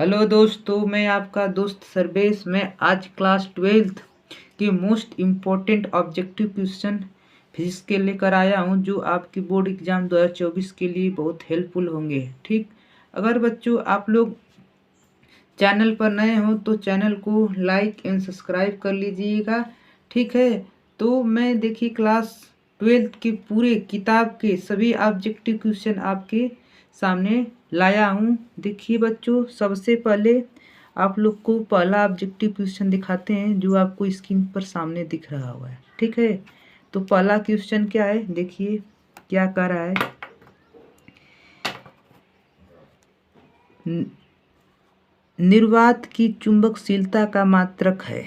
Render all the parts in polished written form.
Hello दोस्तों, मैं आपका दोस्त सर्वेश। मैं आज क्लास 12th की most important objective question physics के लेकर आया हूं, जो आपके बोर्ड एग्जाम 2024 के लिए बहुत हेल्पफुल होंगे। ठीक, अगर बच्चों आप लोग चैनल पर नए हो तो चैनल को लाइक एंड सब्सक्राइब कर लीजिएगा। ठीक है, तो मैं देखिए क्लास 12th के पूरे किताब के सभी ऑब्जेक्टिव क्वेश्चन आपके सामने लाया हूँ। देखिए बच्चों, सबसे पहले आप लोग को पहला ऑब्जेक्टिव क्वेश्चन दिखाते हैं, जो आपको स्क्रीन पर सामने दिख रहा हुआ है। ठीक है, तो पहला क्वेश्चन क्या है, देखिए क्या कह रहा है। निर्वात की चुंबकशीलता का मात्रक है।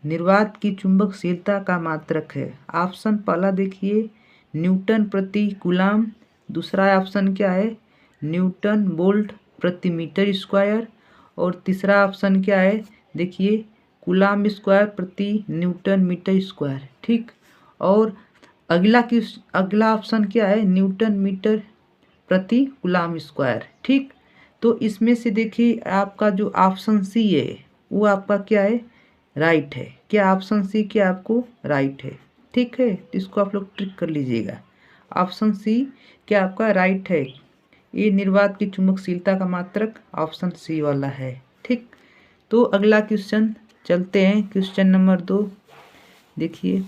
निर्वात की चुंबकशीलता का मात्रक है। ऑप्शन पहला देखिए न्यूटन प्रति कूलाम। दूसरा ऑप्शन क्या है, न्यूटन वोल्ट प्रति मीटर स्क्वायर। और तीसरा ऑप्शन क्या है, देखिए कूलाम स्क्वायर प्रति न्यूटन मीटर स्क्वायर। ठीक, और अगला ऑप्शन क्या है, न्यूटन मीटर प्रति कूलाम स्क्वायर। ठीक, तो इसमें से देखिए आपका जो ऑप्शन सी है वो आपका क्या है, राइट है। क्या ऑप्शन सी क्या आपको राइट है? ठीक है, तो इसको आप लोग ट्रिक कर लीजिएगा। ऑप्शन सी क्या आपका राइट है, ये निर्वात की चुंबकशीलता का मात्रक ऑप्शन सी वाला है। ठीक, तो अगला क्वेश्चन चलते हैं, क्वेश्चन नंबर 2। देखिए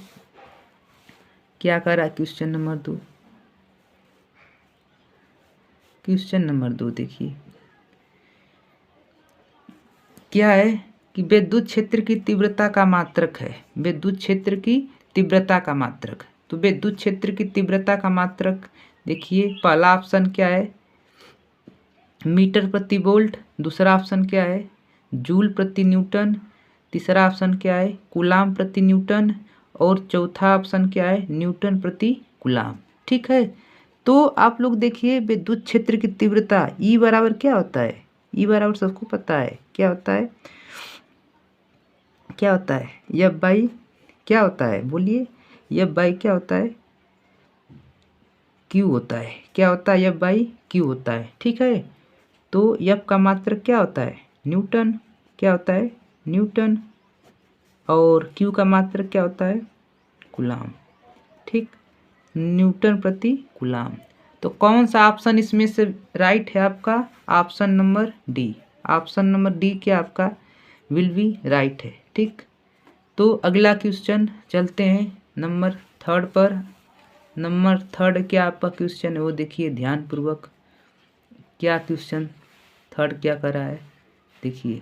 क्या कर रहा है क्वेश्चन नंबर 2। क्वेश्चन नंबर 2 देखिए क्या है कि विद्युत क्षेत्र की तीव्रता का मात्रक है। विद्युत क्षेत्र की तीव्रता का मात्रक, तो विद्युत क्षेत्र की तीव्रता का मात्रक देखिए पहला ऑप्शन क्या है, मीटर प्रति वोल्ट। दूसरा ऑप्शन क्या है, जूल प्रति न्यूटन। तीसरा ऑप्शन क्या है, कूलाम प्रति न्यूटन। और चौथा ऑप्शन क्या है, न्यूटन प्रति कूलाम। ठीक है, तो आप लोग देखिए विद्युत क्षेत्र की तीव्रता ई बराबर क्या होता है। ई बराबर सबको पता है क्या होता है, क्या होता है, एफ बाई क्या होता है, बोलिए एफ बाई क्या होता है, क्यू होता है। क्या होता है, एफ बाई क्यू होता है। ठीक है, तो एफ का मात्रक क्या होता है, न्यूटन। क्या होता है, न्यूटन। और क्यू का मात्रक क्या होता है, कूलाम। ठीक, न्यूटन प्रति कूलाम। तो कौन सा ऑप्शन इसमें से राइट है आपका, option number D. Option number D क्या आपका विल बी राइट है। ठीक, तो अगला क्वेश्चन चलते हैं नंबर 3 पर। नंबर 3 क्या आपका क्वेश्चन है वो देखिए ध्यानपूर्वक। क्या क्वेश्चन 3 क्या कर रहा है, देखिए।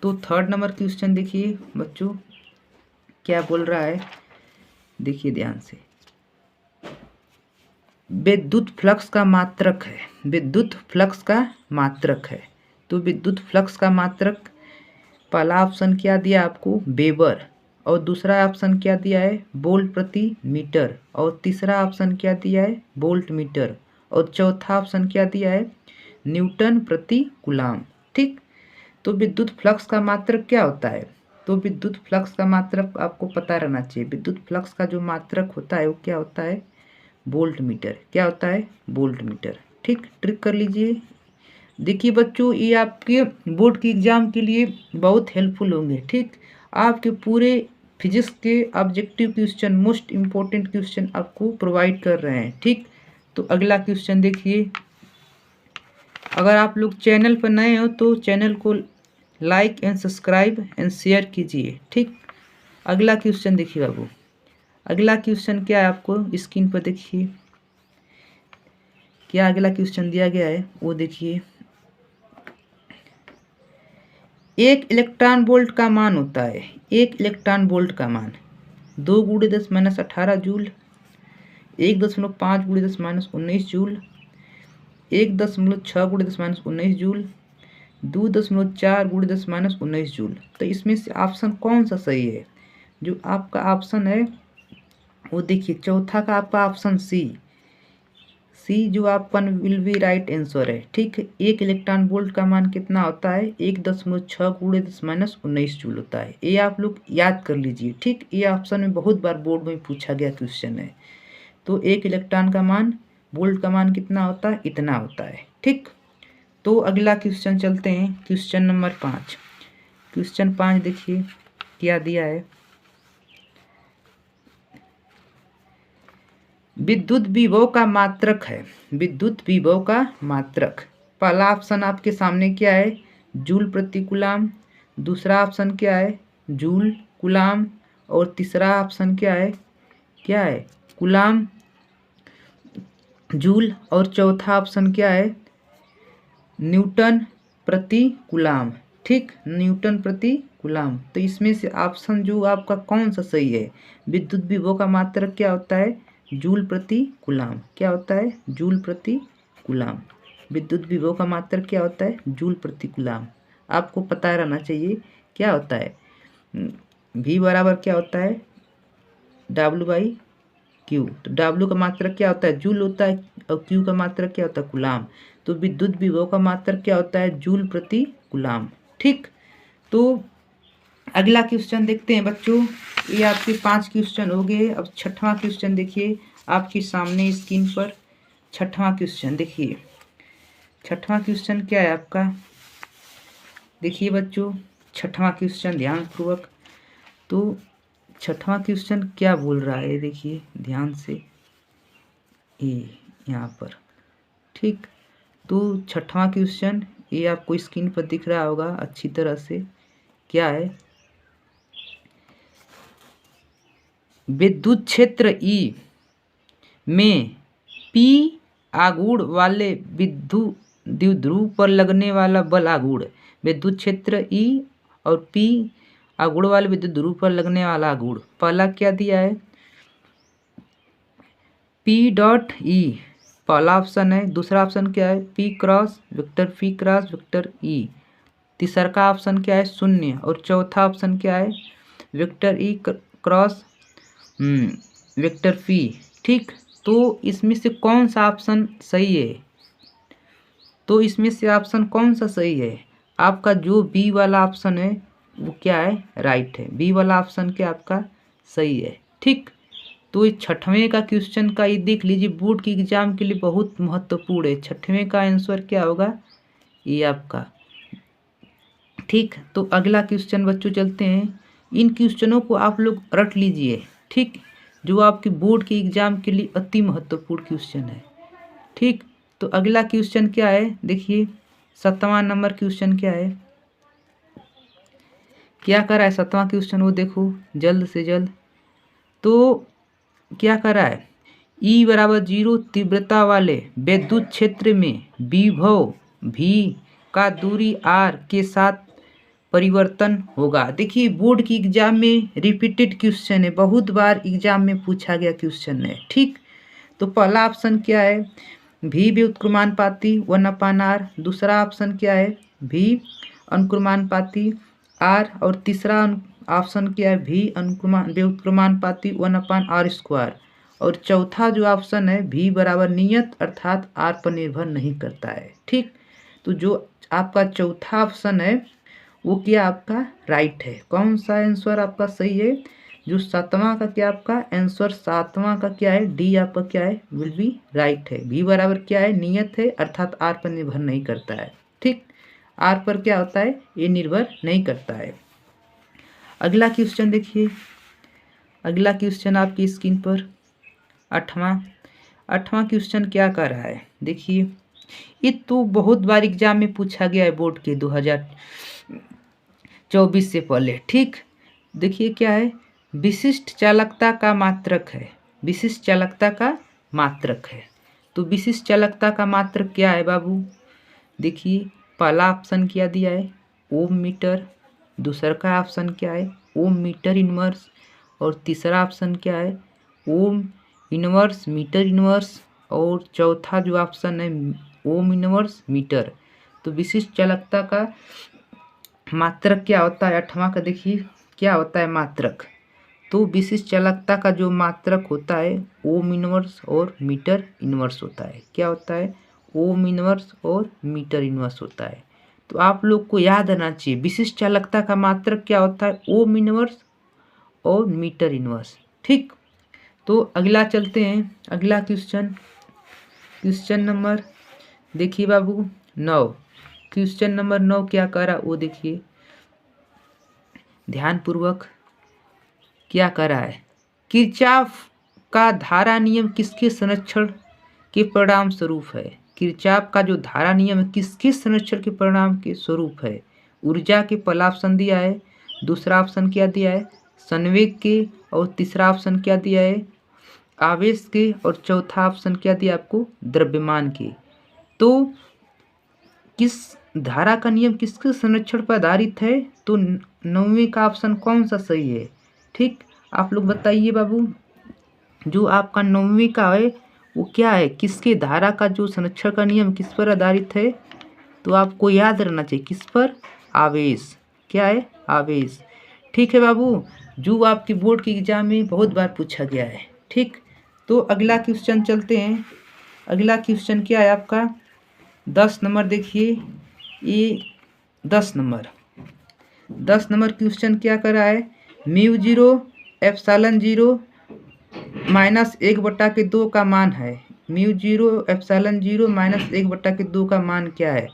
तो 3 नंबर क्वेश्चन देखिए बच्चों क्या बोल रहा है, देखिए ध्यान से। विद्युत फ्लक्स का मात्रक है। विद्युत फ्लक्स का मात्रक है, तो विद्युत फ्लक्स का मात्रक पहला ऑप्शन क्या दिया आपको, वेबर। और दूसरा ऑप्शन क्या दिया है, वोल्ट प्रति मीटर। और तीसरा ऑप्शन क्या दिया है, वोल्ट मीटर। और चौथा ऑप्शन क्या दिया है, न्यूटन प्रति कूलाम। ठीक, तो विद्युत फ्लक्स का मात्रक क्या होता है, तो विद्युत फ्लक्स का मात्रक आपको पता रहना चाहिए। विद्युत फ्लक्स का जो मात्रक होता है वो क्या होता है, वोल्ट मीटर। क्या होता है, वोल्ट मीटर। ठीक, ट्रिक कर लीजिए। देखिए बच्चों, ये आपके बोर्ड के एग्ज़ाम के लिए बहुत हेल्पफुल होंगे। ठीक, आपके पूरे फिजिक्स के objective question, most important question आपको प्रोवाइड कर रहे हैं। ठीक, तो अगला क्वेश्चन देखिए। अगर आप लोग चैनल पर नए हो तो चैनल को like and subscribe and share कीजिए। ठीक, अगला क्वेश्चन देखिए बाबू। अगला क्वेश्चन क्या है, आपको स्क्रीन पर देखिए क्या अगला क्वेश्चन दिया गया है वो देखिए। एक इलेक्ट्रॉन वोल्ट का मान होता है, एक इलेक्ट्रॉन वोल्ट का मान 2 × 10⁻18 जूल, 1.5 × 10⁻19 जूल, 1.6 × 10⁻19 जूल, 2.4 × 10⁻19 जूल। तो इसमें से ऑप्शन कौन सा सही है, जो आपका ऑप्शन है वो देखिए चौथा का आपका ऑप्शन सी जो आपका विल बी राइट आंसर है। ठीक, एक इलेक्ट्रॉन वोल्ट का मान कितना होता है, 1.6 × 10⁻19 जूल होता है। ये आप लोग याद कर लीजिए। ठीक, ये ऑप्शन में बहुत बार बोर्ड में पूछा गया क्वेश्चन है। तो एक इलेक्ट्रॉन का मान, वोल्ट का मान कितना होता है, इतना होता है। ठीक, तो अगला क्वेश्चन चलते हैं, क्वेश्चन नंबर 5। क्वेश्चन 5 देखिए क्या दिया है। विद्युत विभव का मात्रक है, विद्युत विभव का मात्रक। पहला ऑप्शन आपके सामने क्या है, जूल प्रति कूलाम। दूसरा ऑप्शन क्या है, जूल कूलाम। और तीसरा ऑप्शन क्या है कूलाम जूल। और चौथा ऑप्शन क्या है, न्यूटन प्रति कूलाम। ठीक, न्यूटन प्रति कूलाम। तो इसमें से ऑप्शन जो आपका कौन सा सही है, विद्युत विभव का मात्रक क्या होता है, जूल प्रति कूलाम। क्या होता है, जूल प्रति कूलाम। विद्युत विभव का मात्रक क्या होता है, जूल प्रति कूलाम। आपको पता रहना चाहिए क्या होता है। V बराबर क्या होता है, W/Q। तो W का मात्रक क्या होता है, जूल होता है, और Q का मात्रक क्या होता है, कूलाम। तो विद्युत विभव का मात्रक क्या होता है, जूल प्रति कूलाम। ठीक, तो अगला क्वेश्चन देखते हैं बच्चों। ये आपके 5 क्वेश्चन हो गए। अब 6वां क्वेश्चन देखिए आपके सामने स्क्रीन पर। 6वां क्वेश्चन देखिए, 6वां क्वेश्चन क्या है आपका, देखिए बच्चों 6वां क्वेश्चन ध्यानपूर्वक। तो 6वां क्वेश्चन क्या बोल रहा है, देखिए ध्यान से, ये यहाँ पर। ठीक, तो 6वां क्वेश्चन ये आपको स्क्रीन पर दिख रहा होगा अच्छी तरह से। क्या है, विद्युत क्षेत्र ई में पी आघूर्ण वाले विद्युत द्विध्रुव पर लगने वाला बल आघूर्ण। विद्युत क्षेत्र ई और पी आघूर्ण वाले विद्युत ध्रुव पर लगने वाला आघूर्ण। पहला क्या दिया है, पी डॉट ई, पहला ऑप्शन है। दूसरा ऑप्शन क्या है, पी क्रॉस वेक्टर ई। तीसरा का ऑप्शन क्या है, 0। और चौथा ऑप्शन क्या है, vector E cross vector P. ठीक, तो इसमें से कौन सा ऑप्शन सही है, तो इसमें से ऑप्शन कौन सा सही है, आपका जो बी वाला ऑप्शन है वो क्या है, राइट है। बी वाला ऑप्शन क्या आपका सही है। ठीक, तो ये 6वें का क्वेश्चन का ये देख लीजिए, बोर्ड के एग्जाम के लिए बहुत महत्वपूर्ण है। 6वें का आंसर क्या होगा, ये आपका। ठीक, तो अगला क्वेश्चन बच्चों चलते हैं। इन क्वेश्चनों को आप लोग रट लीजिए। ठीक, जो आपके बोर्ड के एग्जाम के लिए अति महत्वपूर्ण क्वेश्चन है। ठीक, तो अगला क्वेश्चन क्या है, देखिए 7वां नंबर क्वेश्चन क्या है, क्या कर रहा है 7वां क्वेश्चन, वो देखो जल्द से जल्द। तो क्या कर रहा है, E बराबर 0 तीव्रता वाले विद्युत क्षेत्र में विभव V का दूरी R के साथ परिवर्तन होगा। देखिए बोर्ड की एग्जाम में रिपीटेड क्वेश्चन है, बहुत बार एग्जाम में पूछा गया क्वेश्चन है। ठीक, तो पहला ऑप्शन क्या है, V व्युत्क्रमानुपाती 1/R। दूसरा ऑप्शन क्या है, V अनुक्रमानुपाती R। और तीसरा ऑप्शन क्या है, V व्युत्क्रमानुपाती 1/R²। और चौथा जो ऑप्शन है, V बराबर नियत अर्थात R पर निर्भर नहीं करता है। ठीक, तो जो आपका चौथा ऑप्शन है वो क्या आपका राइट है। कौन सा आंसर आपका सही है, जो 7वां का क्या आपका आंसर, 7वां का क्या है, डी आपका क्या है, विल बी राइट है। V बराबर क्या है, नियत है अर्थात R पर निर्भर नहीं करता है। ठीक, R पर क्या होता है, ये निर्भर नहीं करता है। अगला क्वेश्चन देखिए, अगला क्वेश्चन आपकी स्क्रीन पर 8वां क्वेश्चन क्या कर रहा है, देखिए ये तो बहुत बार एग्जाम में पूछा गया है बोर्ड के 2024 से पहले। ठीक, देखिए क्या है, विशिष्ट चालकता का मात्रक है, विशिष्ट चालकता का मात्रक है। तो विशिष्ट चालकता का मात्रक क्या है बाबू, देखिए पहला ऑप्शन क्या दिया है, ओम मीटर। दूसरा का ऑप्शन क्या है, ओम मीटर इनवर्स। और तीसरा ऑप्शन क्या है, ओम इनवर्स मीटर इनवर्स। और चौथा जो ऑप्शन है, ओम इनवर्स मीटर। तो विशिष्ट चालकता का मात्रक क्या होता है, 8वां का देखिए क्या होता है मात्रक। तो विशिष्ट चालकता का जो मात्रक होता है, ओम इनवर्स और मीटर इनवर्स होता है। क्या होता है, ओम इनवर्स और मीटर इनवर्स होता है। तो आप लोग को याद रहना चाहिए विशिष्ट चालकता का मात्रक क्या होता है, ओम इनवर्स और मीटर इनवर्स। ठीक, तो अगला चलते हैं, अगला क्वेश्चन, क्वेश्चन नंबर देखिए बाबू 9। क्वेश्चन नंबर 9 क्या कह रहा वो देखिए ध्यानपूर्वक। क्या कह रहा है, किरचॉफ का धारा नियम किसके संरक्षण के परिणाम स्वरूप है। किरचॉफ का जो धारा नियम है किसके संरक्षण के परिणाम के स्वरूप है। ऊर्जा के पहला ऑप्शन दिया है, दूसरा ऑप्शन क्या दिया है संवेग के, और तीसरा ऑप्शन क्या दिया है आवेश के, और चौथा ऑप्शन क्या दिया आपको द्रव्यमान के। तो किस धारा का नियम किसके संरक्षण पर आधारित है, तो 9वें का ऑप्शन कौन सा सही है। ठीक, आप लोग बताइए बाबू, जो आपका 9वीं का है वो क्या है, किसके धारा का जो संरक्षण का नियम किस पर आधारित है, तो आपको याद रहना चाहिए किस पर, आवेश। क्या है, आवेश। ठीक है बाबू, जो आपकी बोर्ड के एग्जाम में बहुत बार पूछा गया है। ठीक, तो अगला क्वेश्चन चलते हैं। अगला क्वेश्चन क्या है आपका 10 नंबर। देखिए ये 10 नंबर क्वेश्चन क्या कर रहा है, μ0 ε0 -1/2 का मान है। μ0 ε0 -1/2 का मान क्या है,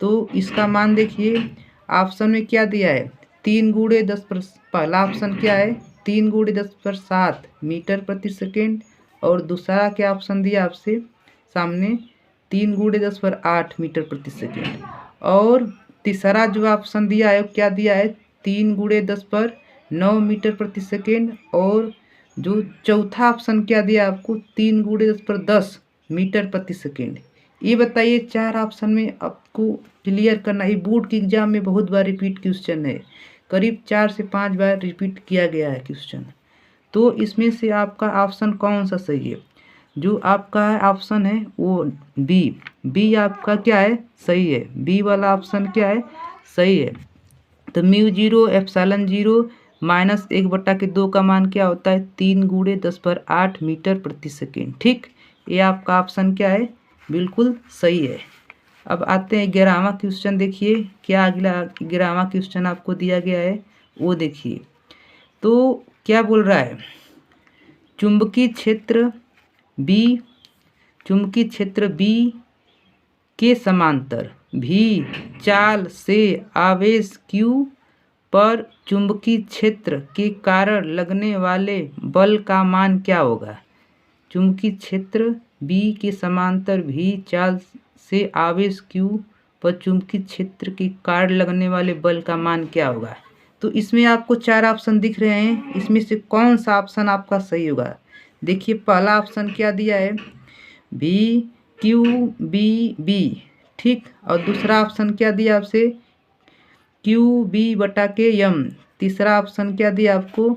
तो इसका मान देखिए ऑप्शन में क्या दिया है 3 × 10 पर, पहला ऑप्शन क्या है 3 × 10⁷ मीटर प्रति सेकेंड, और दूसरा क्या ऑप्शन दिया आपसे सामने 3 × 10⁸ मीटर प्रति सेकेंड, और तीसरा जो ऑप्शन दिया है क्या दिया है 3 × 10⁹ मीटर प्रति सेकेंड, और जो चौथा ऑप्शन क्या दिया आपको 3 × 10⁻10 मीटर प्रति सेकेंड। ये बताइए 4 ऑप्शन में आपको क्लियर करना है। बोर्ड के एग्जाम में बहुत बार रिपीट क्वेश्चन है, करीब 4 से 5 बार रिपीट किया गया है क्वेश्चन। तो इसमें से आपका ऑप्शन कौन सा सही है, जो आपका ऑप्शन है वो बी आपका क्या है सही है, बी वाला ऑप्शन क्या है सही है। तो μ0 ε0 -1/2 का मान क्या होता है 3 × 10⁸ मीटर प्रति सेकेंड। ठीक, ये आपका ऑप्शन क्या है बिल्कुल सही है। अब आते हैं 11वां क्वेश्चन। देखिए क्या अगला 11वां क्वेश्चन आपको दिया गया है वो देखिए। तो क्या बोल रहा है, चुंबकीय क्षेत्र बी के समांतर भी चाल से आवेश Q पर चुंबकीय क्षेत्र के कारण लगने वाले बल का मान क्या होगा। चुंबकीय क्षेत्र B के समांतर भी चाल से आवेश Q पर चुंबकीय क्षेत्र के कारण लगने वाले बल का मान क्या होगा। तो इसमें आपको 4 ऑप्शन दिख रहे हैं, इसमें से कौन सा ऑप्शन आपका सही होगा। देखिए पहला ऑप्शन क्या दिया है VQBB। ठीक, और दूसरा ऑप्शन क्या दिया आपसे QB/m, तीसरा ऑप्शन क्या दिया आपको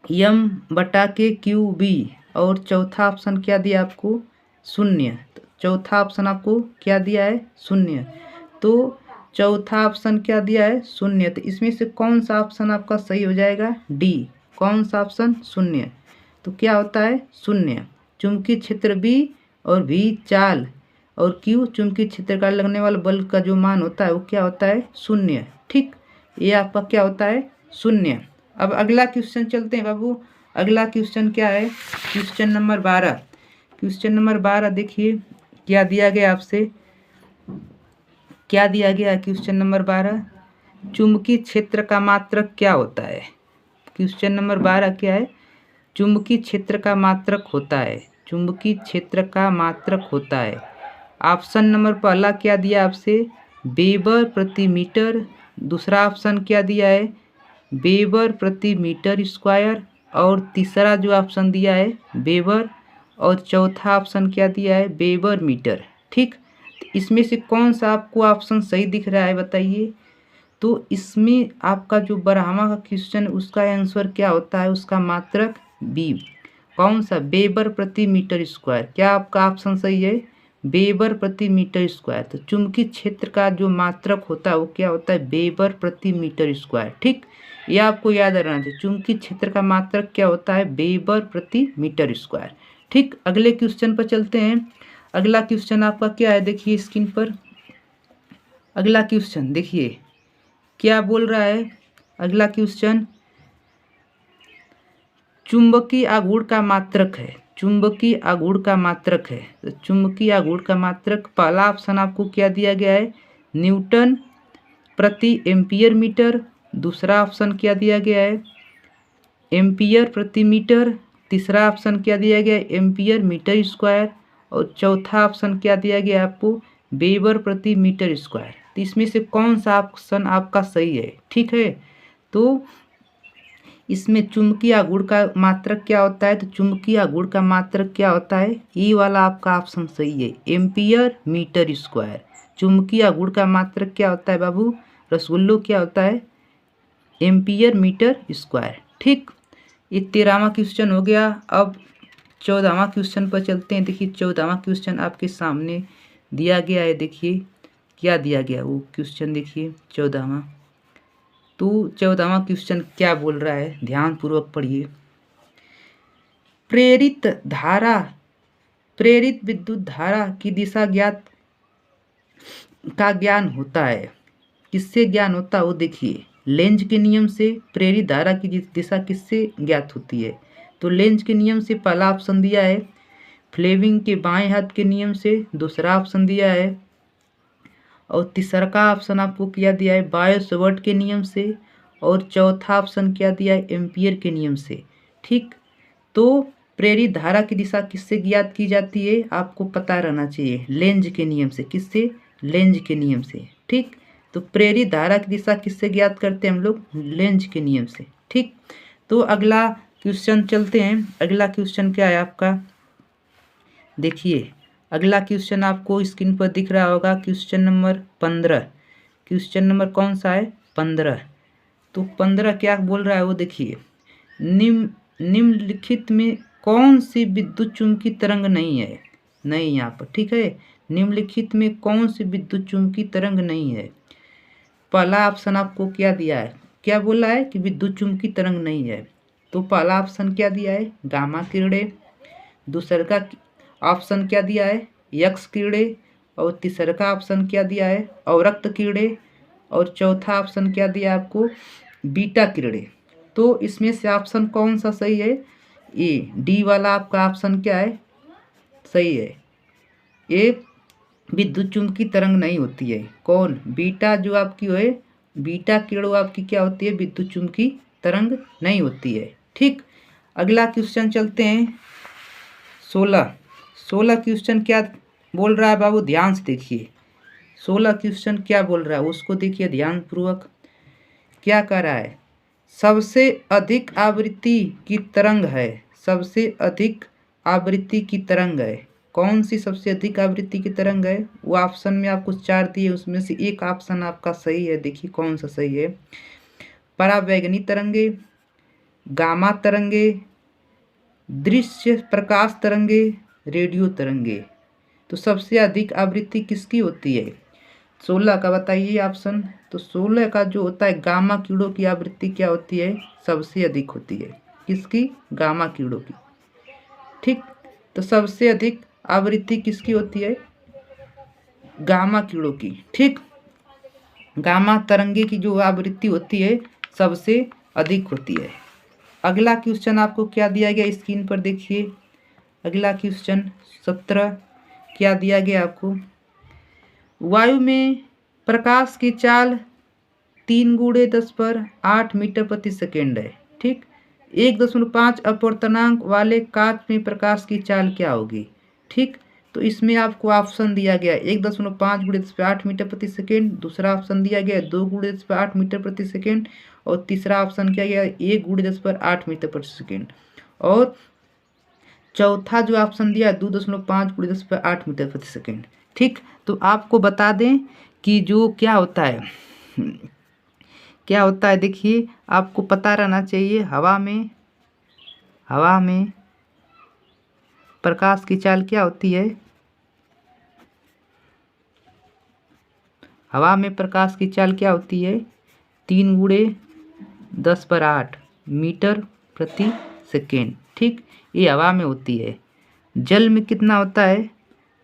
M/QB, और चौथा ऑप्शन क्या दिया आपको 0। चौथा ऑप्शन आपको क्या दिया है 0। तो चौथा ऑप्शन क्या दिया है 0। तो इसमें से कौन सा ऑप्शन आपका सही हो जाएगा डी। कौन सा ऑप्शन 0। तो क्या होता है 0। चुंबकीय क्षेत्र बी और भी चाल और Q चुंबकीय क्षेत्र का लगने वाला बल का जो मान होता है वो क्या होता है 0। ठीक, ये आपका क्या होता है 0। अब अगला क्वेश्चन चलते हैं बाबू। अगला क्वेश्चन क्या है क्वेश्चन नंबर 12। क्वेश्चन नंबर 12 देखिए क्या दिया गया आपसे, क्या दिया गया क्वेश्चन नंबर 12, चुंबकीय क्षेत्र का मात्रक क्या होता है। क्वेश्चन नंबर 12 क्या है, चुंबकीय क्षेत्र का मात्रक होता है। चुंबकीय क्षेत्र का मात्रक होता है। ऑप्शन नंबर पहला क्या दिया आपसे वेबर प्रति मीटर, दूसरा ऑप्शन क्या दिया है वेबर प्रति मीटर स्क्वायर, और तीसरा जो ऑप्शन दिया है वेबर, और चौथा ऑप्शन क्या दिया है वेबर मीटर। ठीक, तो इसमें से कौन सा आपको ऑप्शन सही दिख रहा है बताइए। तो इसमें आपका जो 12वां का क्वेश्चन उसका आंसर क्या होता है, उसका मात्रक बी। कौन सा वेबर प्रति मीटर स्क्वायर। क्या आपका ऑप्शन सही है वेबर प्रति मीटर स्क्वायर। तो चुंबकीय क्षेत्र का जो मात्रक होता है वो क्या होता है वेबर प्रति मीटर स्क्वायर। ठीक, ये आपको याद रहना चाहिए, चुंबकीय क्षेत्र का मात्रक क्या होता है वेबर प्रति मीटर स्क्वायर। ठीक, अगले क्वेश्चन पर चलते हैं। अगला क्वेश्चन आपका क्या है देखिए स्क्रीन पर। अगला क्वेश्चन देखिए क्या बोल रहा है। अगला क्वेश्चन चुंबकीय आघूर्ण का मात्रक है। चुंबकीय आघूर्ण का मात्रक है। तो चुंबकीय आघूर्ण का मात्रक पहला ऑप्शन आपको क्या दिया गया है न्यूटन प्रति एम्पियर मीटर। दूसरा ऑप्शन क्या दिया गया है, एम्पियर प्रति मीटर। तीसरा ऑप्शन क्या दिया गया है, एम्पियर मीटर स्क्वायर। और चौथा ऑप्शन क्या दिया गया है आपको, वेबर प्रति मीटर स्क्वायर। तो इसमें से कौन सा ऑप्शन आपका सही है? ठीक है, तो इसमें चुंबकीय आघूर्ण का मात्रक क्या होता है, तो चुंबकीय आघूर्ण का मात्रक क्या होता है, ये वाला आपका ऑप्शन सही है, एम्पियर मीटर स्क्वायर। चुंबकीय आघूर्ण का मात्रक क्या होता है बाबू, रसगुल्लो, क्या होता है, एम्पियर मीटर स्क्वायर। ठीक, ये 13वां क्वेश्चन हो गया। अब 14वां क्वेश्चन पर चलते हैं। देखिए 14वां क्वेश्चन आपके सामने दिया गया है। देखिए क्या दिया गया वो क्वेश्चन, देखिए 14वां। तो 14वां क्वेश्चन क्या बोल रहा है, ध्यान पूर्वक पढ़िए। प्रेरित धारा, प्रेरित विद्युत धारा की दिशा ज्ञात का ज्ञान होता है। किससे ज्ञान होता है वो देखिए, लेंज के नियम से। प्रेरित धारा की दिशा किससे ज्ञात होती है, तो लेंज के नियम से पहला ऑप्शन दिया है। फ्लेमिंग के बाएं हाथ के नियम से दूसरा ऑप्शन दिया है। और तीसरा का ऑप्शन आपको क्या दिया है, बायो-सवर्ट के नियम से। और चौथा ऑप्शन क्या दिया है, एम्पियर के नियम से। ठीक, तो प्रेरित धारा की दिशा किससे ज्ञात की जाती है, आपको पता रहना चाहिए, लेंज के नियम से। किससे, लेंज के नियम से। ठीक, तो प्रेरित धारा की दिशा किससे ज्ञात करते हैं हम लोग, लेंज के नियम से। ठीक, तो अगला क्वेश्चन चलते हैं। अगला क्वेश्चन क्या है आपका, देखिए अगला क्वेश्चन आपको स्क्रीन पर दिख रहा होगा, क्वेश्चन नंबर 15। क्वेश्चन नंबर कौन सा है, 15। तो 15 क्या बोल रहा है वो देखिए, निम्नलिखित में कौन सी विद्युत चुम्बकीय तरंग नहीं है, नहीं यहाँ पर। ठीक है, निम्नलिखित में कौन सी विद्युत चुम्बकीय तरंग नहीं है। पहला ऑप्शन आपको क्या दिया है, क्या बोला है कि विद्युत चुम्बकीय तरंग नहीं है। तो पहला ऑप्शन क्या दिया है, गामा किरणें। दूसरा का ऑप्शन क्या दिया है, एक्स किरणें। और तीसरा का ऑप्शन क्या दिया है, अवरक्त किरणें। और चौथा ऑप्शन क्या दिया आपको, बीटा किरणें। तो इसमें से ऑप्शन कौन सा सही है, ए डी वाला आपका ऑप्शन क्या है, सही है। ये विद्युत चुम्बकीय तरंग नहीं होती है। कौन, बीटा जो आपकी है, बीटा किरण आपकी क्या होती है, विद्युत चुम्बकीय तरंग नहीं होती है। ठीक, अगला क्वेश्चन चलते हैं 16 क्वेश्चन क्या बोल रहा है बाबू, ध्यान से देखिए। 16 क्वेश्चन क्या बोल रहा है उसको देखिए ध्यान पूर्वक। क्या कह रहा है, सबसे अधिक आवृत्ति की तरंग है, सबसे अधिक आवृत्ति की तरंग है। कौन सी सबसे अधिक आवृत्ति की तरंग है, वो ऑप्शन में आपको 4 दिए, उसमें से एक ऑप्शन आपका सही है। देखिए कौन सा सही है, परावैगनी तरंगे, गामा तरंगे, दृश्य प्रकाश तरंगे, रेडियो तरंगे। तो सबसे अधिक आवृत्ति किसकी होती है, 16 का बताइए ऑप्शन। तो 16 का जो होता है, गामा किरणों की आवृत्ति क्या होती है, सबसे अधिक होती है। किसकी, गामा किरणों की। ठीक, तो सबसे अधिक आवृत्ति किसकी होती है, गामा किरणों की। ठीक, गामा तरंगे की जो आवृत्ति होती है सबसे अधिक होती है। अगला क्वेश्चन आपको क्या दिया गया स्क्रीन पर देखिए। अगला क्वेश्चन 17 क्या दिया गया आपको, वायु में प्रकाश की चाल 3 × 10⁸ मीटर प्रति सेकेंड है। ठीक, 1.5 अपवर्तनांक वाले कांच में प्रकाश की चाल क्या होगी। ठीक, तो इसमें आपको ऑप्शन दिया गया 1.5 × 10⁸ मीटर प्रति सेकेंड। दूसरा ऑप्शन दिया गया 2 × 10⁸ मीटर प्रति सेकेंड। और तीसरा ऑप्शन क्या गया 1 × 10⁸ मीटर प्रति सेकेंड। और चौथा जो ऑप्शन दिया 2.5 × 10⁸ मीटर प्रति सेकेंड। ठीक, तो आपको बता दें कि जो क्या होता है, क्या होता है देखिए, आपको पता रहना चाहिए, हवा में प्रकाश की चाल क्या होती है, हवा में प्रकाश की चाल क्या होती है, 3 × 10⁸ मीटर प्रति सेकेंड। ठीक, ये हवा में होती है। जल में कितना होता है,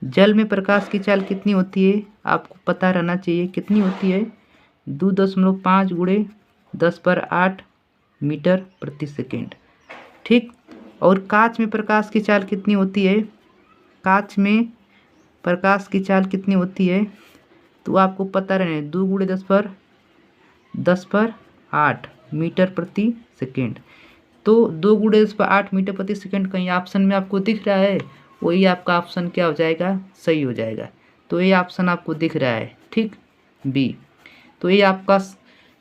जल में प्रकाश की चाल कितनी होती है, आपको पता रहना चाहिए, कितनी होती है, 2.5 × 10⁸ मीटर प्रति सेकेंड। ठीक, और कांच में प्रकाश की चाल कितनी होती है, कांच में प्रकाश की चाल कितनी होती है, तो आपको पता रहने 2 गुणे 10 पर 8 मीटर प्रति सेकेंड। तो 2 गुणे 10 पर 8 मीटर प्रति सेकेंड कहीं ऑप्शन में आपको दिख रहा है, वही आपका ऑप्शन क्या हो जाएगा, सही हो जाएगा। तो ये ऑप्शन आपको दिख रहा है, ठीक, बी। तो ये आपका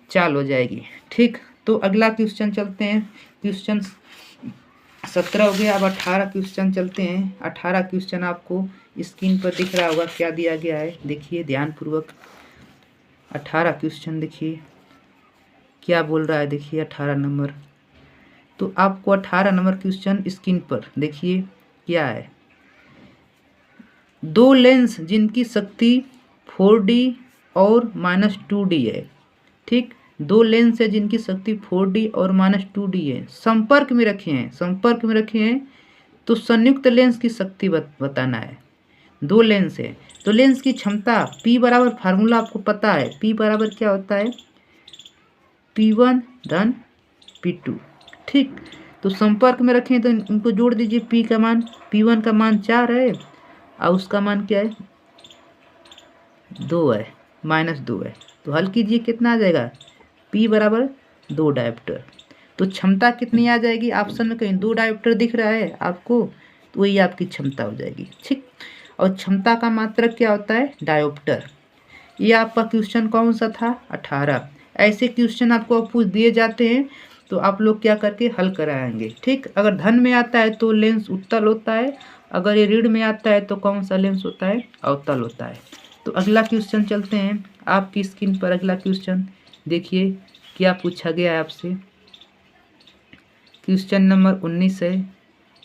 चाल हो जाएगी, ठीक। तो अगला क्वेश्चन चलते हैं, क्वेश्चन 17 हो गया। अब 18 क्वेश्चन चलते हैं। 18 क्वेश्चन आपको स्क्रीन पर दिख रहा होगा, क्या दिया गया है, देखिए ध्यानपूर्वक। 18 क्वेश्चन देखिए क्या बोल रहा है, देखिए 18 नंबर। तो आपको 18 नंबर क्वेश्चन स्क्रीन पर देखिए क्या है। 2 लेंस जिनकी शक्ति 4D और -2D है, ठीक। 2 लेंस है जिनकी शक्ति 4D और -2D है, संपर्क में रखे हैं, तो संयुक्त लेंस की शक्ति बताना है। 2 लेंस है तो लेंस की क्षमता P बराबर, फार्मूला आपको पता है, P बराबर क्या होता है, P1 धन P2, ठीक। तो संपर्क में रखें तो इनको जोड़ दीजिए। P का मान, P1 का मान 4 है और उसका मान क्या है, 2 है, -2 है। तो हल कीजिए, कितना आ जाएगा, P बराबर 2 डायोप्टर। तो क्षमता कितनी आ जाएगी, ऑप्शन में कहीं 2 डायोप्टर दिख रहा है आपको, तो वही आपकी क्षमता हो जाएगी, ठीक। और क्षमता का मात्रक क्या होता है, डायोप्टर। ये आपका क्वेश्चन कौन सा था, 18। ऐसे क्वेश्चन आपको पूछ दिए जाते हैं तो आप लोग क्या करके हल कराएंगे, ठीक। अगर धन में आता है तो लेंस उत्तल होता है, अगर ये ऋण में आता है तो कौन सा लेंस होता है, अवतल होता है। तो अगला क्वेश्चन चलते हैं आपकी स्क्रीन पर। अगला क्वेश्चन देखिए क्या पूछा गया है आपसे। क्वेश्चन नंबर 19 है।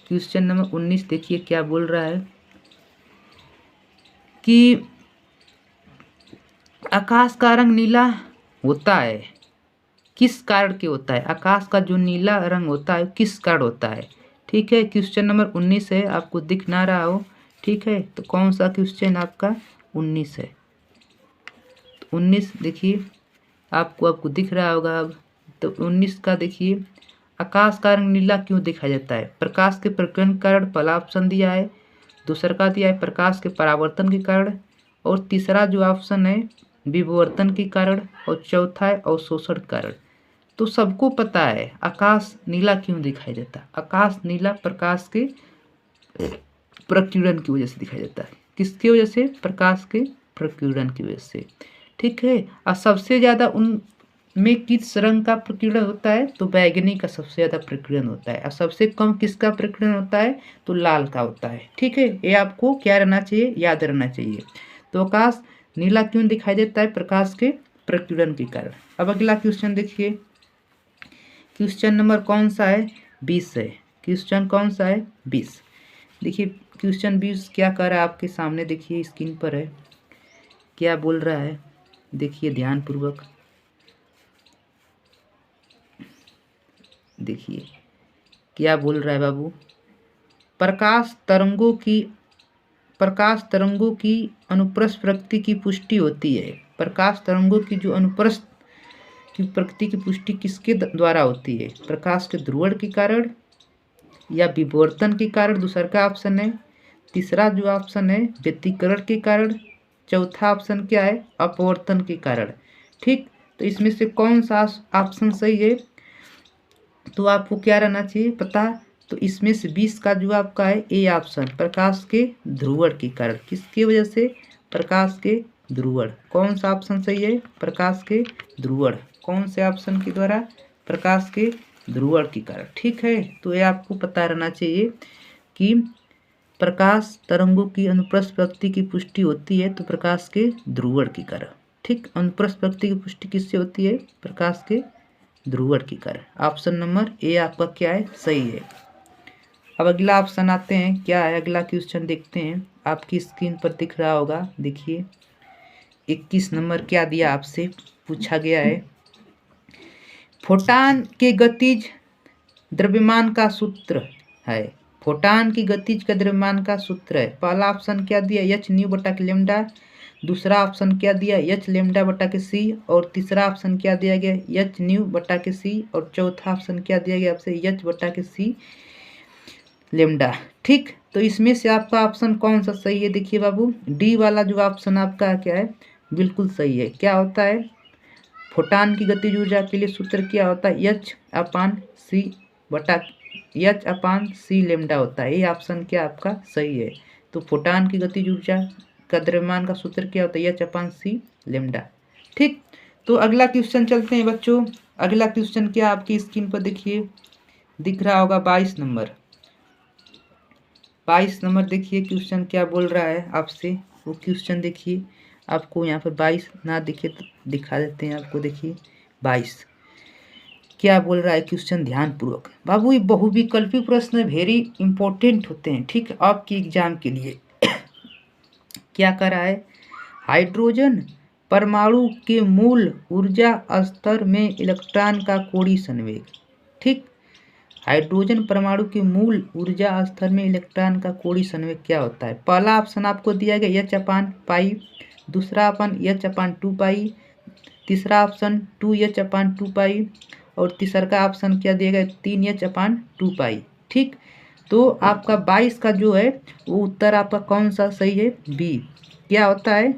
क्वेश्चन नंबर 19 देखिए क्या बोल रहा है कि आकाश का रंग नीला होता है, किस कारण के होता है, आकाश का जो नीला रंग होता है किस कारण होता है, ठीक है। क्वेश्चन नंबर 19 है, आपको दिख ना रहा हो, ठीक है। तो कौन सा क्वेश्चन आपका 19 है, तो 19 देखिए आपको दिख रहा होगा। अब तो 19 का देखिए, आकाश का रंग नीला क्यों दिखाई देता है, प्रकाश के प्रकीर्णन के कारण, पहला ऑप्शन दिया है। दूसरा का दिया है प्रकाश के परावर्तन के कारण, और तीसरा जो ऑप्शन है विवर्तन के कारण, और चौथा है अवशोषण के कारण। तो सबको पता है आकाश नीला क्यों दिखाई देता है, आकाश नीला प्रकाश के प्रकीर्णन की वजह से दिखाई देता है। किसकी वजह से, प्रकाश के प्रकीर्णन की वजह से, ठीक है। और सबसे ज़्यादा उनमें किस रंग का प्रकीर्णन होता है, तो बैगनी का सबसे ज़्यादा प्रकीर्णन होता है। और सबसे कम किसका प्रकीर्णन होता है, तो लाल का होता है, ठीक है। ये आपको क्या रहना चाहिए, याद रहना चाहिए। तो आकाश नीला क्यों दिखाई देता है, प्रकाश के प्रकीर्णन के कारण। अब अगला क्वेश्चन देखिए, क्वेश्चन नंबर कौन सा है, 20 है। क्वेश्चन कौन सा है, 20। देखिए क्वेश्चन 20 क्या कर रहा है आपके सामने, देखिए स्क्रीन पर है, क्या बोल रहा है, देखिए ध्यानपूर्वक देखिए क्या बोल रहा है बाबू। प्रकाश तरंगों की अनुप्रस्थ प्रकृति की पुष्टि होती है। प्रकाश तरंगों की जो अनुप्रस्थ की प्रकृति की पुष्टि किसके द्वारा होती है, प्रकाश के ध्रुवण के कारण या विवर्तन के कारण, दूसरा का ऑप्शन है। तीसरा जो ऑप्शन है व्यतिकरण के कारण, चौथा ऑप्शन क्या है, अपवर्तन के कारण, ठीक। तो इसमें से कौन सा ऑप्शन सही है, तो आपको क्या रहना चाहिए पता। तो इसमें से 20 का जो आपका है ए ऑप्शन, प्रकाश के ध्रुवण के कारण, किसकी वजह से, प्रकाश के ध्रुवण। कौन सा ऑप्शन सही है, प्रकाश के ध्रुवण, कौन से ऑप्शन के द्वारा, प्रकाश के ध्रुवण के कारण, ठीक है। तो ये आपको पता रहना चाहिए कि प्रकाश तरंगों की अनुप्रस्थ प्रकृति की पुष्टि होती है तो प्रकाश के ध्रुवण के कारण, ठीक। अनुप्रस्थ प्रकृति की पुष्टि किससे होती है, प्रकाश के ध्रुवण के कारण। ऑप्शन नंबर ए आपका क्या है, सही है। अब अगला ऑप्शन आते हैं, क्या है अगला क्वेश्चन देखते हैं, आपकी स्क्रीन पर दिख रहा होगा, देखिए 21 नंबर क्या दिया आपसे पूछा गया है। फोटान के गतिज द्रव्यमान का सूत्र है, फोटान की गतिज का द्रव्यमान का सूत्र है। पहला ऑप्शन क्या दिया, एच न्यू बटा के लेमडा, दूसरा ऑप्शन क्या दिया, एच लेमडा बटा के सी, और तीसरा ऑप्शन क्या दिया गया, एच न्यू बटा के सी, और चौथा ऑप्शन क्या दिया गया आपसे, एच बटा के सी लेमडा, ठीक। तो इसमें से आपका ऑप्शन कौन सा सही है, देखिए बाबू डी वाला जो ऑप्शन आपका क्या है, बिल्कुल सही है। क्या होता है? फोटान की गतिज ऊर्जा के लिए सूत्र क्या होता है? H/c लेमडा होता है। ये ऑप्शन क्या आपका सही है। तो फोटान की गतिज ऊर्जा का द्रव्यमान का सूत्र क्या होता है? H/c lambda. ठीक, तो अगला क्वेश्चन चलते हैं बच्चों। अगला क्वेश्चन क्या आपकी स्क्रीन पर देखिए, दिख रहा होगा 22 नंबर। 22 नंबर देखिए क्वेश्चन क्या बोल रहा है आपसे, वो क्वेश्चन देखिए। आपको यहाँ पर 22 ना दिखे तो दिखा देते हैं आपको। देखिए 22 क्या बोल रहा है क्वेश्चन, ध्यानपूर्वक। बाबू ये बहुविकल्पी प्रश्न वेरी इंपॉर्टेंट होते हैं, ठीक, आपकी एग्जाम के लिए। क्या कर रहा है? हाइड्रोजन परमाणु के मूल ऊर्जा स्तर में इलेक्ट्रॉन का कोणीय संवेग। ठीक, हाइड्रोजन परमाणु के मूल ऊर्जा स्तर में इलेक्ट्रॉन का कोणीय संवेग क्या होता है? पहला ऑप्शन आपको दिया गया H/पाई, दूसरा ऑप्शन H/2 पाई, तीसरा ऑप्शन 2H/2 पाई और तीसरा ऑप्शन क्या दिया गया? 3H/2 पाई। ठीक, तो आपका 22 का जो है वो उत्तर आपका कौन सा सही है? बी। क्या होता है?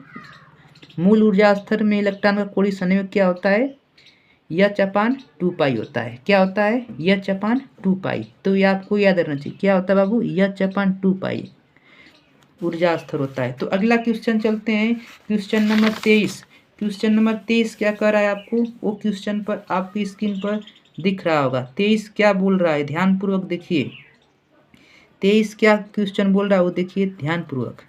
मूल ऊर्जा स्तर में इलेक्ट्रॉन का कोणीय संवेग क्या होता है? H/2 पाई होता है। क्या होता है? H/2 पाई। तो ये आपको याद रखना चाहिए। क्या होता है बाबू? H/2 पाई ऊर्जा स्तर होता है। तो अगला क्वेश्चन चलते हैं, क्वेश्चन नंबर 23। क्वेश्चन नंबर 23 क्या कर रहा है आपको, वो क्वेश्चन पर आपकी स्क्रीन पर दिख रहा होगा। 23 क्या बोल रहा है, ध्यानपूर्वक देखिए। 23 क्या क्वेश्चन बोल रहा है वो देखिए ध्यानपूर्वक।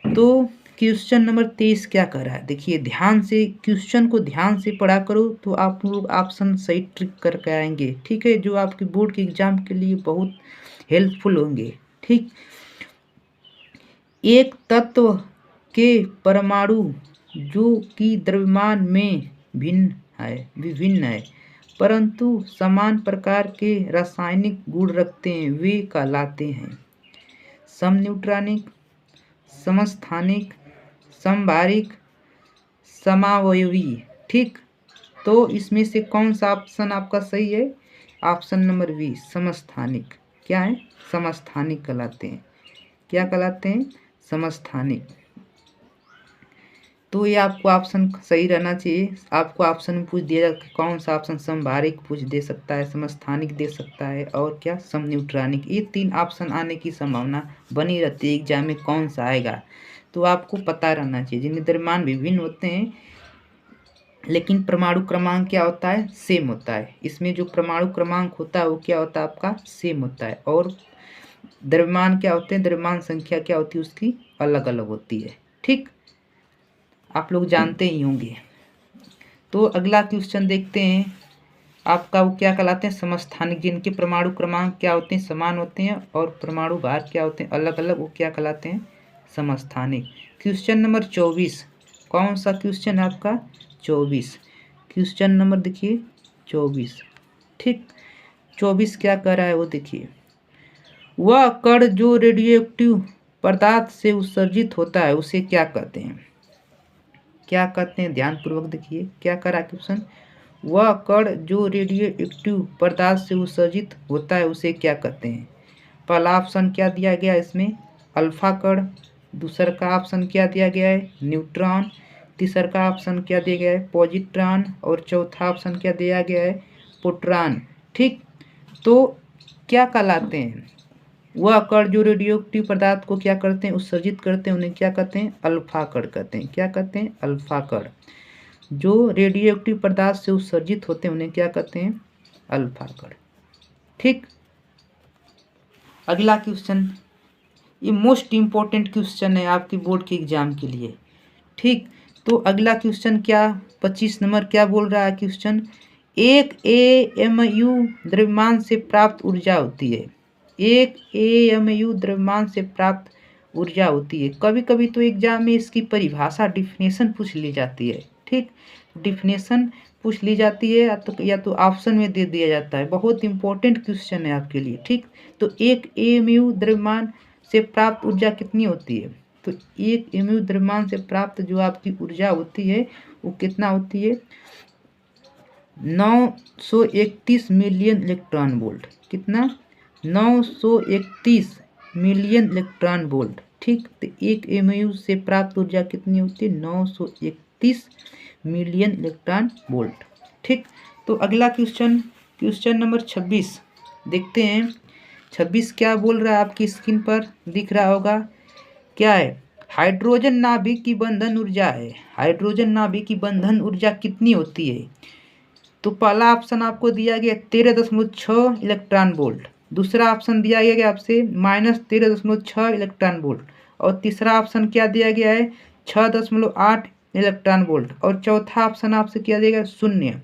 तो क्वेश्चन नंबर 23 क्या कर रहा है, देखिए ध्यान से, क्वेश्चन को ध्यान से पढ़ा करो तो आप लोग ऑप्शन सही ट्रिक करके आएंगे। ठीक है, जो आपके बोर्ड के एग्जाम के लिए बहुत हेल्पफुल होंगे। ठीक, एक तत्व के परमाणु जो कि द्रव्यमान में विभिन्न है परंतु समान प्रकार के रासायनिक गुण रखते हैं, वे कहलाते हैं समन्यूट्रॉनिक, समस्थानिक, समभारिक, समावयवी। ठीक, तो इसमें से कौन सा ऑप्शन आपका सही है? ऑप्शन नंबर बी, समस्थानिक। क्या है? समस्थानिक कहलाते हैं। क्या कहलाते हैं? समस्थानिक। तो ये आपको ऑप्शन सही रहना चाहिए। आपको ऑप्शन में पूछ दिया जाए कौन सा ऑप्शन, समभारिक पूछ दे सकता है, समस्थानिक दे सकता है और क्या समन्यूट्रॉनिक। ये 3 ऑप्शन आने की संभावना बनी रहती है एग्जाम में, कौन सा आएगा तो आपको पता रहना चाहिए। जिनके द्रव्यमान विभिन्न होते हैं लेकिन परमाणु क्रमांक क्या होता है? सेम होता है। इसमें जो परमाणु क्रमांक होता है वो क्या होता है आपका? सेम होता है। और द्रव्यमान क्या होते हैं? द्रव्यमान संख्या क्या होती है उसकी? अलग अलग होती है। ठीक, आप लोग जानते ही होंगे। तो अगला क्वेश्चन देखते हैं आपका, वो क्या कहलाते हैं? समस्थानिक। जिनके परमाणु क्रमांक क्या होते हैं? समान होते हैं और परमाणु भार क्या होते हैं? अलग अलग, वो क्या कहलाते हैं? समस्थानिक। क्वेश्चन नंबर 24, कौन सा क्वेश्चन है आपका? 24। क्वेश्चन नंबर देखिए 24। ठीक, 24 क्या कर रहा है वो देखिए। वह कण जो रेडियोएक्टिव पदार्थ से उत्सर्जित होता है उसे क्या कहते हैं? क्या कहते हैं? ध्यानपूर्वक देखिए क्या करा क्वेश्चन। वह कण जो रेडियोएक्टिव पदार्थ से उत्सर्जित होता है उसे क्या कहते हैं? पहला ऑप्शन क्या दिया गया इसमें? अल्फा कण। दूसरा का ऑप्शन क्या दिया गया है? न्यूट्रॉन। तीसरा का ऑप्शन क्या दिया गया है? पॉजिट्रॉन। और चौथा ऑप्शन क्या दिया गया है? प्रोटॉन। ठीक, तो क्या कहलाते हैं? वह कण जो रेडियोएक्टिव पदार्थ को क्या करते हैं? उत्सर्जित करते हैं, उन्हें क्या कहते हैं? अल्फा कण कहते हैं। क्या कहते हैं? अल्फा कण। जो रेडियोएक्टिव पदार्थ से उत्सर्जित होते हैं उन्हें क्या कहते हैं? अल्फा कण। ठीक, अगला क्वेश्चन, ये मोस्ट इम्पोर्टेंट क्वेश्चन है आपके बोर्ड के एग्जाम के लिए। ठीक, तो अगला क्वेश्चन क्या, 25 नंबर क्या बोल रहा है क्वेश्चन। एक AMU द्रव्यमान से प्राप्त ऊर्जा होती है। एक AMU द्रव्यमान से प्राप्त ऊर्जा होती है। कभी कभी तो एग्जाम में इसकी परिभाषा डिफिनेशन पूछ ली जाती है। ठीक, डिफिनेशन पूछ ली जाती है या तो ऑप्शन में दे दिया जाता है। बहुत इंपॉर्टेंट क्वेश्चन है आपके लिए। ठीक, तो एक AMU द्रव्यमान से प्राप्त ऊर्जा कितनी होती है? तो एक AMU द्रव्यमान से प्राप्त जो आपकी ऊर्जा होती है वो कितना होती है? 931 मिलियन इलेक्ट्रॉन वोल्ट। कितना? 931 मिलियन इलेक्ट्रॉन वोल्ट। ठीक, तो 1 एमयू से प्राप्त ऊर्जा कितनी होती है? 931 मिलियन इलेक्ट्रॉन वोल्ट। ठीक, तो अगला क्वेश्चन, क्वेश्चन नंबर 26 देखते हैं। 26 क्या बोल रहा है? आपकी स्क्रीन पर दिख रहा होगा, क्या है? हाइड्रोजन नाभिक की बंधन ऊर्जा है। हाइड्रोजन नाभिक की बंधन ऊर्जा कितनी होती है? तो पहला ऑप्शन आपको दिया गया 13.6 इलेक्ट्रॉन वोल्ट, दूसरा ऑप्शन दिया गया आपसे -13.6 इलेक्ट्रॉन वोल्ट, और तीसरा ऑप्शन क्या दिया गया है? 6.8 इलेक्ट्रॉन वोल्ट, और चौथा ऑप्शन आपसे क्या दिया गया? 0।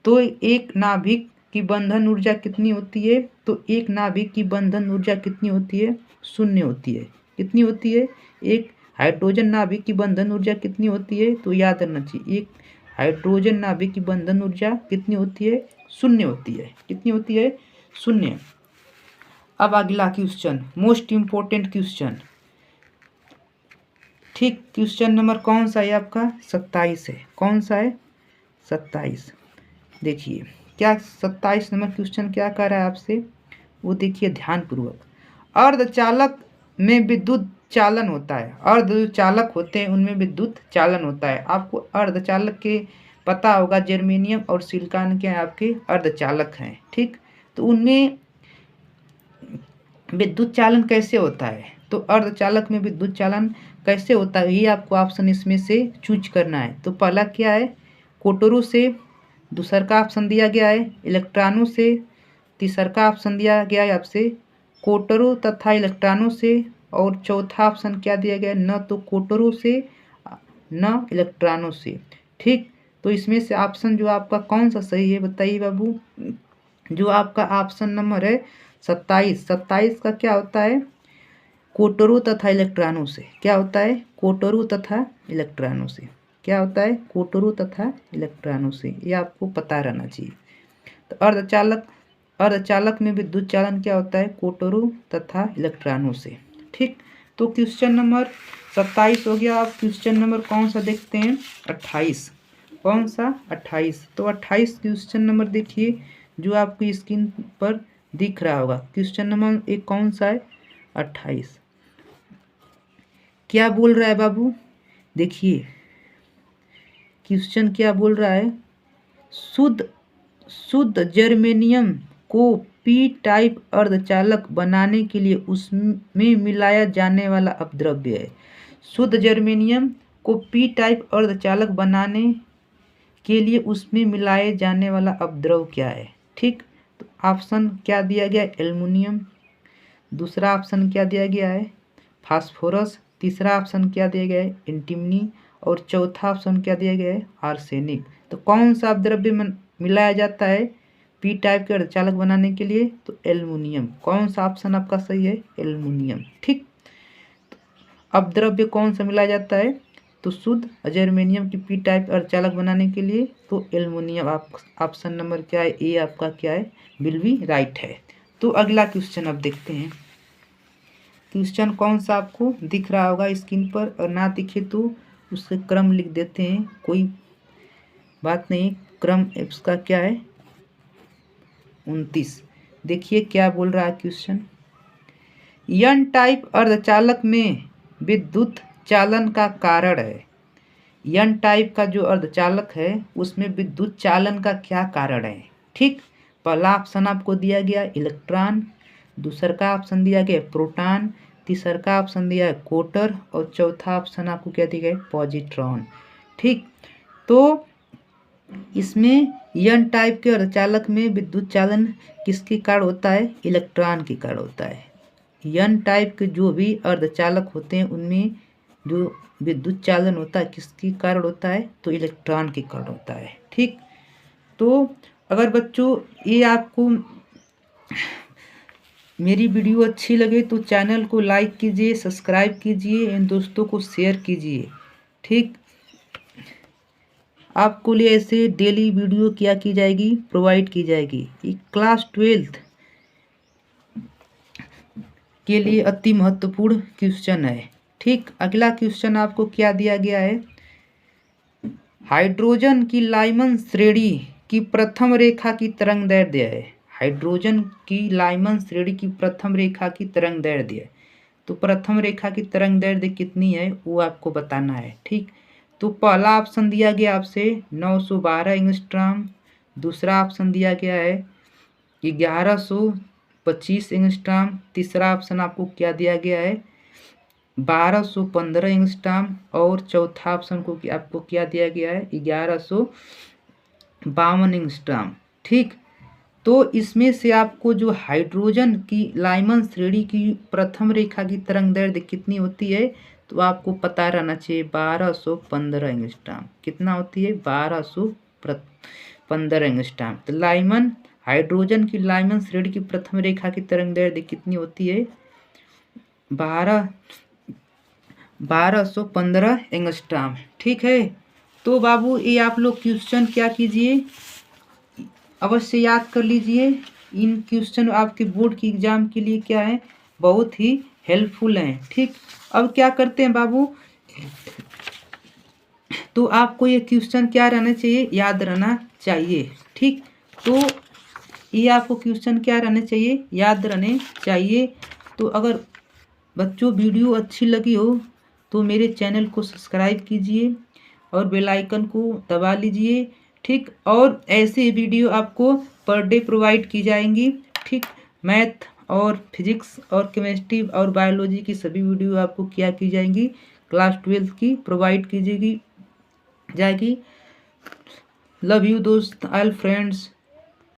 तो एक नाभिक की बंधन ऊर्जा कितनी होती है? तो एक नाभिक की बंधन ऊर्जा कितनी होती है? 0 होती है। कितनी होती है? एक हाइड्रोजन नाभिक की बंधन ऊर्जा कितनी होती है? तो याद रखना चाहिए, एक हाइड्रोजन नाभिक की बंधन ऊर्जा कितनी होती है? 0 होती है। कितनी होती है? 0। अब अगला क्वेश्चन, मोस्ट इम्पोर्टेंट क्वेश्चन। ठीक, क्वेश्चन नंबर कौन सा है आपका? 27 है। कौन सा है? 27। देखिए क्या 27 नंबर क्वेश्चन क्या कर रहा है आपसे, वो देखिए ध्यानपूर्वक। अर्धचालक में विद्युत चालन होता है। अर्ध जो चालक होते हैं उनमें विद्युत चालन होता है। आपको अर्धचालक के पता होगा, जर्मेनियम और सिलिकॉन के आपके अर्धचालक हैं। ठीक, तो उनमें विद्युत चालन कैसे होता है? तो अर्धचालक में विद्युत चालन कैसे होता है, ये आपको ऑप्शन इसमें से चूज करना है। तो पहला क्या है? कोटरों से, दूसरा का ऑप्शन दिया गया है इलेक्ट्रॉनों से, तीसरा का ऑप्शन दिया गया है आपसे कोटरों तथा इलेक्ट्रॉनों से, और चौथा ऑप्शन क्या दिया गया है? न तो कोटरों से न इलेक्ट्रॉनों से। ठीक, तो इसमें से ऑप्शन जो आपका कौन सा सही है बताइए बाबू? जो आपका ऑप्शन नंबर है 27, 27 का क्या होता है? कोटरों तथा इलेक्ट्रॉनों से। क्या होता है? कोटरों तथा इलेक्ट्रॉनों से। क्या होता है? कोटरों तथा इलेक्ट्रॉनों से, ये आपको पता रहना चाहिए। तो अर्धचालक में विद्युत चालन क्या होता है? कोटरों तथा इलेक्ट्रॉनों से। ठीक, तो क्वेश्चन नंबर 27 हो गया। आप क्वेश्चन नंबर कौन सा देखते हैं? 28। कौन सा? 28। तो 28 क्वेश्चन नंबर देखिए, जो आपकी स्क्रीन पर दिख रहा होगा। क्वेश्चन नंबर एक कौन सा है? 28। क्या बोल रहा है बाबू? देखिए क्वेश्चन क्या बोल रहा है? शुद्ध जर्मेनियम को पी टाइप अर्धचालक बनाने के लिए उसमें मिलाया जाने वाला अपद्रव्य है। शुद्ध जर्मेनियम को पी टाइप अर्धचालक बनाने के लिए उसमें मिलाए जाने वाला अपद्रव्य क्या है? ठीक, तो ऑप्शन क्या दिया गया? एल्युमिनियम, दूसरा ऑप्शन क्या दिया गया है? फास्फोरस, तीसरा ऑप्शन क्या दिया गया है? एंटीमनी, और चौथा ऑप्शन क्या दिया गया है? आर्सेनिक। तो कौन सा अपद्रव्य मिलाया जाता है पी टाइप के अर्धचालक बनाने के लिए? तो एल्युमिनियम। कौन सा ऑप्शन आपका सही है? एल्युमिनियम। ठीक, अपद्रव्य कौन सा मिलाया जाता है? तो शुद्ध जर्मेनियम की पी टाइप अर्धचालक बनाने के लिए तो एल्युमिनियम। ऑप्शन नंबर क्या है? ए आपका क्या है? विल बी राइट है। तो अगला क्वेश्चन अब देखते हैं। क्वेश्चन कौन सा आपको दिख रहा होगा स्क्रीन पर, और ना दिखे तो उसके क्रम लिख देते हैं, कोई बात नहीं। क्रम इसका क्या है? 29। देखिए क्या बोल रहा है क्वेश्चन। एन टाइप अर्धचालक में विद्युत चालन का कारण है। एन टाइप का जो अर्धचालक है उसमें विद्युत चालन का क्या कारण है? ठीक, पहला ऑप्शन आपको दिया गया इलेक्ट्रॉन, दूसरा का ऑप्शन दिया गया प्रोटॉन, तीसरा का ऑप्शन दिया है कोटर, और चौथा ऑप्शन आपको क्या दिया गया? पॉजिट्रॉन। ठीक, तो इसमें एन टाइप के अर्धचालक में विद्युत चालन किसके कारण होता है? इलेक्ट्रॉन के कारण होता है। एन टाइप के जो भी अर्धचालक होते हैं उनमें जो विद्युत चालन होता है किसके कारण होता है? तो इलेक्ट्रॉन के कारण होता है। ठीक, तो अगर बच्चों ये आपको मेरी वीडियो अच्छी लगे तो चैनल को लाइक कीजिए, सब्सक्राइब कीजिए, इन दोस्तों को शेयर कीजिए। ठीक, आपको लिए ऐसे डेली वीडियो क्या की जाएगी? प्रोवाइड की जाएगी। ये क्लास 12 के लिए अति महत्वपूर्ण क्वेश्चन है। ठीक, अगला क्वेश्चन आपको क्या दिया गया है? हाइड्रोजन की लाइमन श्रेणी की प्रथम रेखा की तरंगदैर्ध्य है। हाइड्रोजन की लाइमन श्रेणी की प्रथम रेखा की तरंगदैर्ध्य तो प्रथम रेखा की तरंग दैर्ध्य कितनी है वो आपको बताना है। ठीक, तो पहला ऑप्शन दिया गया आपसे 912 एंगस्ट्रॉम, दूसरा ऑप्शन दिया गया है 1125 एंगस्ट्रॉम, तीसरा ऑप्शन आपको क्या दिया गया है 1215 एंगस्ट्रॉम और चौथा ऑप्शन को आपको क्या दिया गया है 1152 एंगस्ट्रॉम। ठीक, तो इसमें से आपको जो हाइड्रोजन की लाइमन श्रेणी की प्रथम रेखा की तरंग दैर्ध्य कितनी होती है तो आपको पता रहना चाहिए 1215 एंगस्ट्रॉम। कितना होती है 1215 एंगस्ट्रॉम। तो लाइमन हाइड्रोजन की लाइमन श्रेणी की प्रथम रेखा की तरंग दैर्ध्य कितनी होती है 1215 एंगस्ट्रॉम। ठीक है, तो बाबू ये आप लोग क्वेश्चन क्या कीजिए अवश्य याद कर लीजिए। इन क्वेश्चन आपके बोर्ड की एग्जाम के लिए क्या है बहुत ही हेल्पफुल हैं। ठीक, अब क्या करते हैं बाबू, तो आपको ये क्वेश्चन क्या रहना चाहिए याद रहना चाहिए। ठीक, तो ये आपको क्वेश्चन क्या रहने चाहिए याद रहने चाहिए। तो अगर बच्चों वीडियो अच्छी लगी हो तो मेरे चैनल को सब्सक्राइब कीजिए और बेल आइकन को दबा लीजिए। ठीक, और ऐसे वीडियो आपको पर डे प्रोवाइड की जाएंगी। ठीक, मैथ और फिजिक्स और केमिस्ट्री और बायोलॉजी की सभी वीडियो आपको क्या की जाएंगी क्लास 12 की प्रोवाइड की जाएगी। लव यू दोस्त, ऑल फ्रेंड्स।